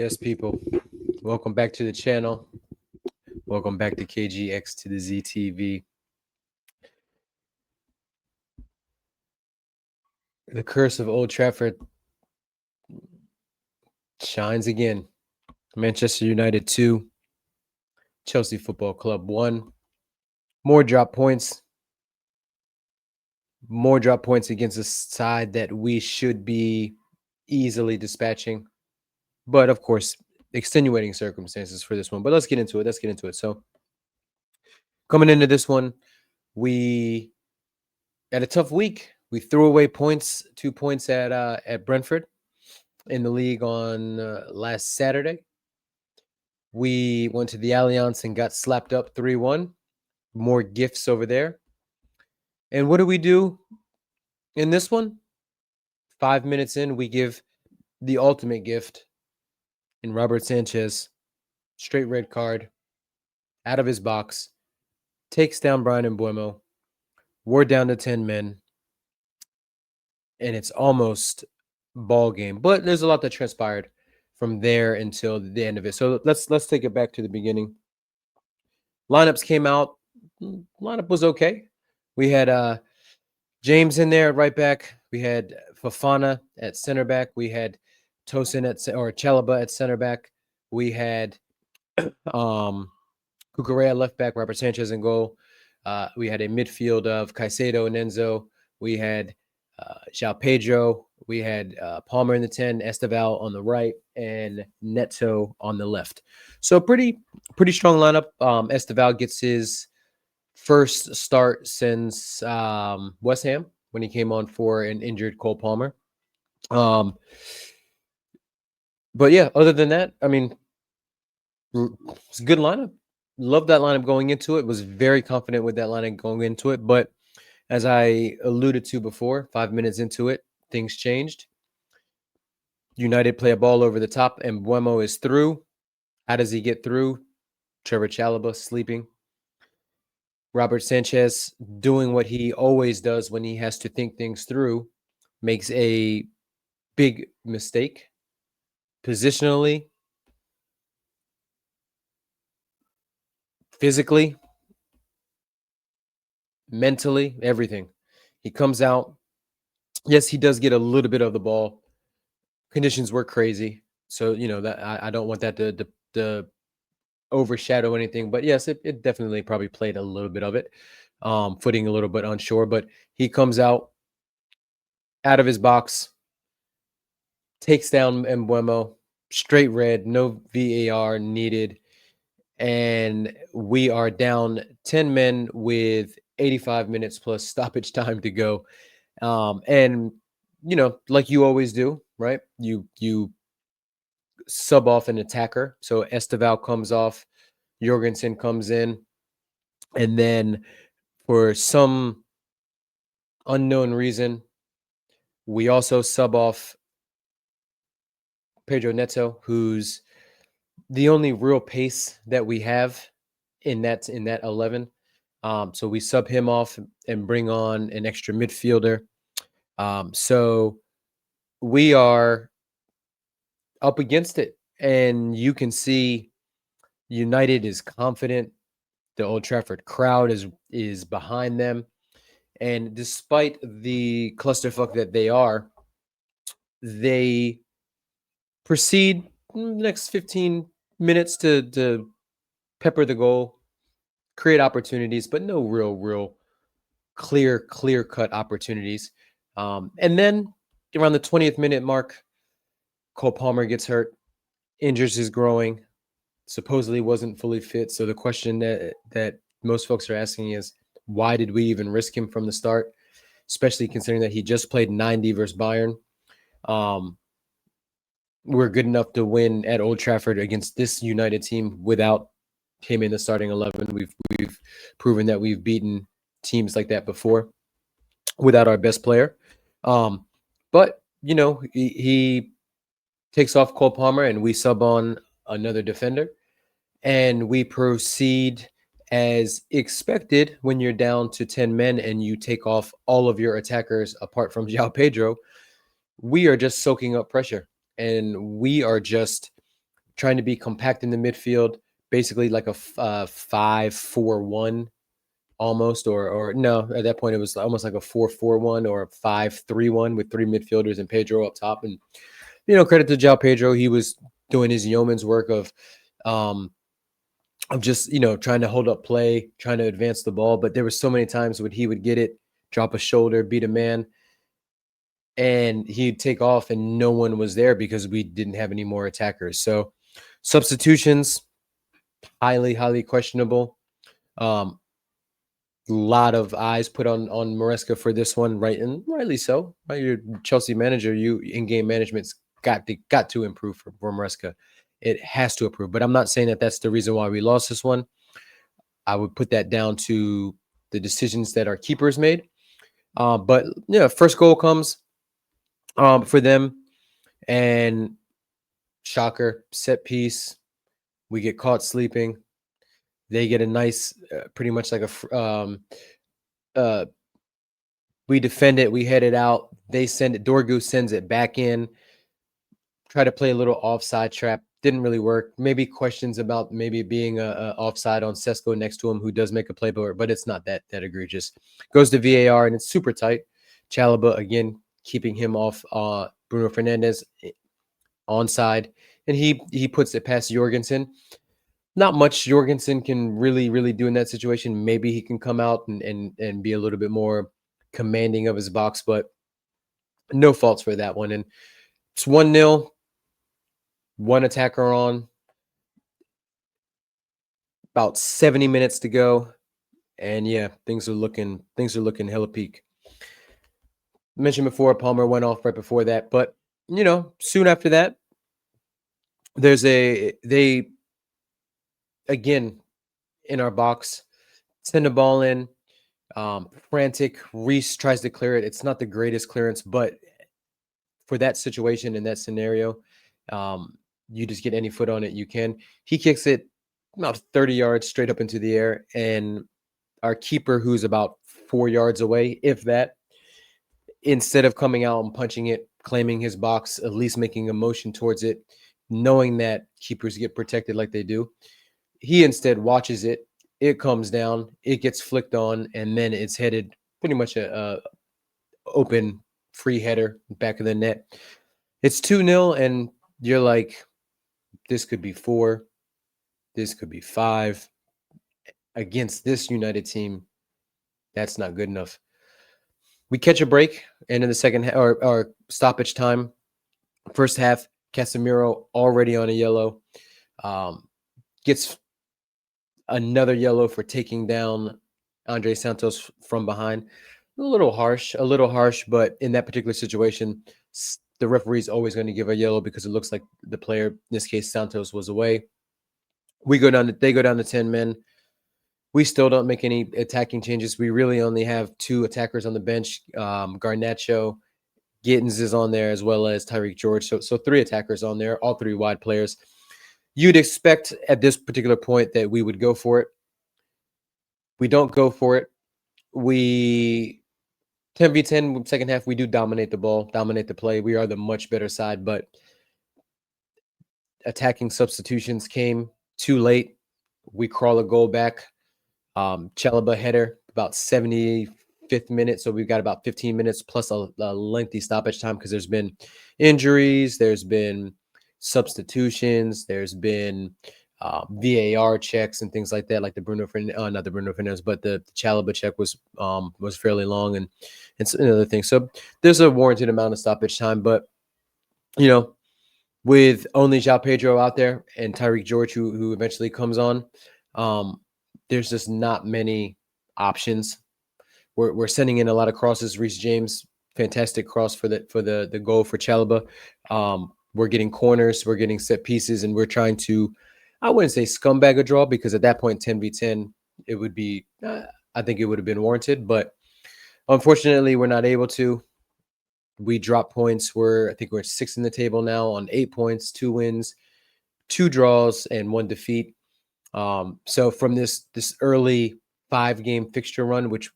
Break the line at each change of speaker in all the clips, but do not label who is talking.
Yes, people. Welcome back to the channel. Welcome back to KGX to the ZTV. The curse of Old Trafford shines again. Manchester United 2, Chelsea Football Club 1. More drop points. More drop points against a side that we should be easily dispatching. But of course, extenuating circumstances for this one. But let's get into it. So, coming into this one, we had a tough week. We threw away points, 2 points at Brentford in the league on last Saturday. We went to the Allianz and got slapped up 3-1. More gifts over there. And what do we do in this one? 5 minutes in, we give the ultimate gift in Robert Sanchez. Straight red card, out of his box, takes down Brian Mbuemo. We're down to 10 men. And it's almost ball game. But there's a lot that transpired from there until the end of it. So let's take it back to the beginning. Lineups came out. Lineup was okay. We had James in there at right back. We had Fofana at center back. We had Tosin or Chalaba at center back. We had Cucurella left back, Robert Sanchez in goal. We had a midfield of Caicedo and Enzo. We had João Pedro. We had Palmer in the 10, Esteval on the right, and Neto on the left. So pretty strong lineup. Esteval gets his first start since West Ham when he came on for an injured Cole Palmer. But yeah, other than that, I mean, it's a good lineup. Love that lineup going into it. Was very confident with that lineup going into it. But as I alluded to before, 5 minutes into it, things changed. United play a ball over the top, and Mbuemo is through. How does he get through? Trevor Chalaba sleeping. Robert Sanchez doing what he always does when he has to think things through, makes a big mistake positionally, physically, mentally, everything. He comes out. Yes, he does get a little bit of the ball. Conditions were crazy. So, that I don't want that to overshadow anything. But yes, it definitely probably played a little bit of it. Footing a little bit unsure. But he comes out of his box, takes down Mbuemo, straight red, no VAR needed. And we are down 10 men with 85 minutes plus stoppage time to go. And, like you always do, right? You sub off an attacker. So Esteval comes off, Jorgensen comes in. And then for some unknown reason, we also sub off Pedro Neto, who's the only real pace that we have in that 11. So we sub him off and bring on an extra midfielder. So we are up against it, and you can see United is confident. The Old Trafford crowd is behind them, and despite the clusterfuck that they proceed next 15 minutes to pepper the goal, create opportunities, but no real clear cut opportunities. And then around the 20th minute mark, Cole Palmer gets hurt, injures his growing, supposedly wasn't fully fit. So the question that most folks are asking is, why did we even risk him from the start, especially considering that he just played 90 versus Bayern? We're good enough to win at Old Trafford against this United team without him in the starting 11. We've proven that we've beaten teams like that before without our best player. But he takes off Cole Palmer and we sub on another defender, and we proceed as expected. When you're down to 10 men and you take off all of your attackers apart from João Pedro, we are just soaking up pressure, and we are just trying to be compact in the midfield, basically like a 5-4-1 almost, or no, at that point it was almost like a 4-4-1 or a 5-3-1 with three midfielders and Pedro up top. And credit to João Pedro, he was doing his yeoman's work um, of just trying to hold up play, trying to advance the ball. But there were so many times when he would get it, drop a shoulder, beat a man, and he'd take off, and no one was there because we didn't have any more attackers. So substitutions, highly questionable. Um, lot of eyes put on Maresca for this one, right? And rightly so. Right, your Chelsea manager, you in-game management's got to improve for Maresca. It has to improve. But I'm not saying that that's the reason why we lost this one. I would put that down to the decisions that our keepers made. But first goal comes for them, and shocker, set piece. We get caught sleeping. They get a nice, pretty much like we defend it, we head it out. They send it. Dorgu sends it back in. Try to play a little offside trap. Didn't really work. Maybe questions about maybe being a offside on Sesko next to him, who does make a play, but it's not that egregious. Goes to VAR and it's super tight. Chalobah again keeping him off Bruno Fernandes onside, and he puts it past Jorgensen. Not much Jorgensen can really do in that situation. Maybe he can come out and be a little bit more commanding of his box, but no faults for that one. And it's 1-0, one attacker on, about 70 minutes to go, and yeah, things are looking hella peak. Mentioned before, Palmer went off right before that, but soon after that, they again in our box send a ball in, frantic. Reese tries to clear it. It's not the greatest clearance, but for that situation, in that scenario, you just get any foot on it you can. He kicks it about 30 yards straight up into the air, and our keeper, who's about 4 yards away, if that, instead of coming out and punching it, claiming his box, at least making a motion towards it, knowing that keepers get protected like they do, he instead watches it. It comes down, it gets flicked on, and then it's headed pretty much a open free header back of the net. It's 2-0, and you're like, this could be 4, this could be 5. Against this United team, that's not good enough. We catch a break, and in the second or stoppage time, first half, Casemiro already on a yellow, gets another yellow for taking down Andre Santos from behind. A little harsh, but in that particular situation, the referee's always going to give a yellow because it looks like the player, in this case Santos, was away. They go down to 10 men. We still don't make any attacking changes. We really only have 2 attackers on the bench. Garnacho, Gittins is on there, as well as Tyreek George. So 3 attackers on there, all 3 wide players. You'd expect at this particular point that we would go for it. We don't go for it. We 10v10 second half, we do dominate the ball, dominate the play. We are the much better side, but attacking substitutions came too late. We crawl a goal back. Chalobah header, about 75th minute. So we've got about 15 minutes plus a lengthy stoppage time because there's been injuries, there's been substitutions, there's been VAR checks and things like that, like the not the Bruno Fernandes, but the Chalobah check was fairly long and other things. So there's a warranted amount of stoppage time, but with only João Pedro out there and Tyreek George, who eventually comes on, there's just not many options. We're sending in a lot of crosses. Reece James, fantastic cross for the goal for Chalobah. We're getting corners, we're getting set pieces, and we're trying to, I wouldn't say scumbag a draw, because at that point 10v10 it would be I think it would have been warranted, but unfortunately we're not able to. We drop points. I think we're 6th in the table now on 8 points, 2 wins, 2 draws, and 1 defeat. So from this early 5-game fixture run, which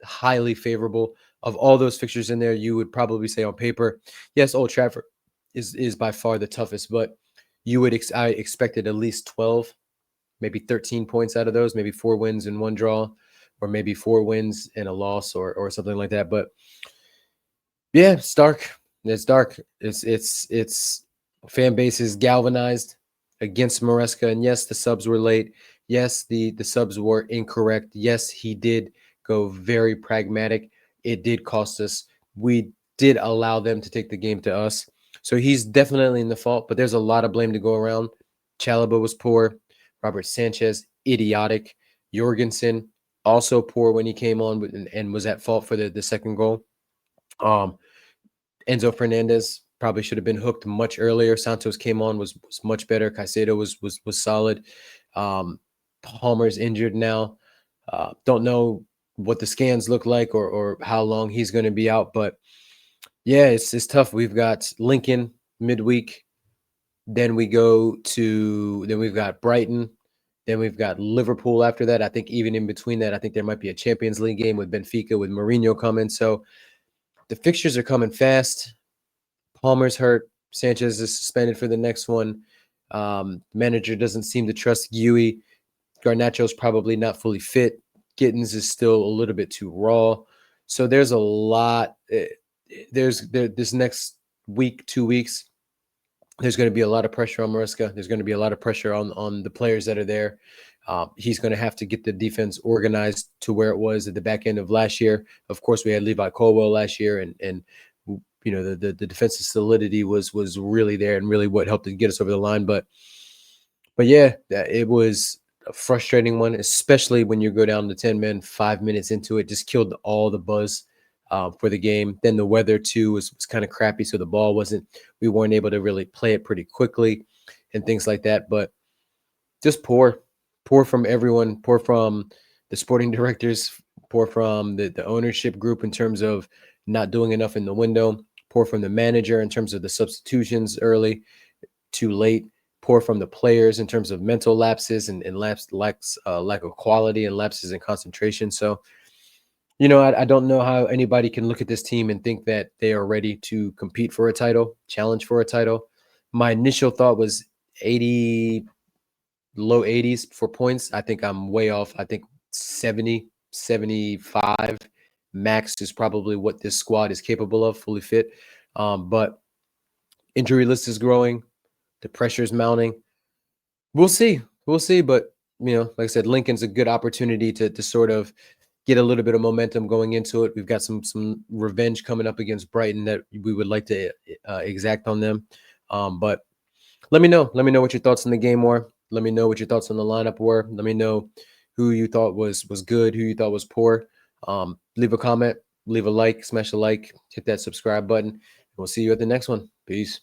highly favorable, of all those fixtures in there, you would probably say on paper, yes, Old Trafford is by far the toughest, but I expected at least 12, maybe 13 points out of those, maybe 4 wins and 1 draw, or maybe 4 wins and a loss, or something like that. But yeah, it's dark. It's dark. It's fan base is galvanized against Maresca. And yes, the subs were late. Yes, the subs were incorrect. Yes, he did go very pragmatic. It did cost us. We did allow them to take the game to us. So he's definitely in the fault, but there's a lot of blame to go around. Chalaba was poor. Robert Sanchez, idiotic. Jorgensen, also poor when he came on and was at fault for the second goal. Um, Enzo Fernandez probably should have been hooked much earlier. Santos came on, was much better. Caicedo was solid. Palmer's injured now. Don't know what the scans look like, or how long he's going to be out. But yeah, it's tough. We've got Lincoln midweek. Then we've got Brighton. Then we've got Liverpool after that. I think even in between that, I think there might be a Champions League game with Benfica, with Mourinho coming. So the fixtures are coming fast. Palmer's hurt. Sanchez is suspended for the next one. Manager doesn't seem to trust Guy. Garnacho's probably not fully fit. Gittins is still a little bit too raw. So there's a lot. This next week, 2 weeks, there's going to be a lot of pressure on Maresca. There's going to be a lot of pressure on the players that are there. He's going to have to get the defense organized to where it was at the back end of last year. Of course, we had Levi Colwell last year, and the defensive solidity was really there, and really what helped to get us over the line. But yeah, it was a frustrating one, especially when you go down to 10 men 5 minutes into it. Just killed all the buzz for the game. Then the weather too was kind of crappy, so the ball we weren't able to really play it pretty quickly and things like that. But just poor from everyone, poor from the sporting directors, poor from the ownership group in terms of not doing enough in the window, poor from the manager in terms of the substitutions early, too late, poor from the players in terms of mental lapses and lack of quality and lapses in concentration. So, I don't know how anybody can look at this team and think that they are ready to compete for a title, challenge for a title. My initial thought was 80, low 80s for points. I think I'm way off. I think 70, 75 max is probably what this squad is capable of, fully fit. But injury list is growing. The pressure is mounting. We'll see. We'll see. But, like I said, Lincoln's a good opportunity to sort of get a little bit of momentum going into it. We've got some revenge coming up against Brighton that we would like to exact on them. But let me know. Let me know what your thoughts on the game were. Let me know what your thoughts on the lineup were. Let me know who you thought was good, who you thought was poor. Leave a comment, leave a like, smash a like, hit that subscribe button. We'll see you at the next one. Peace.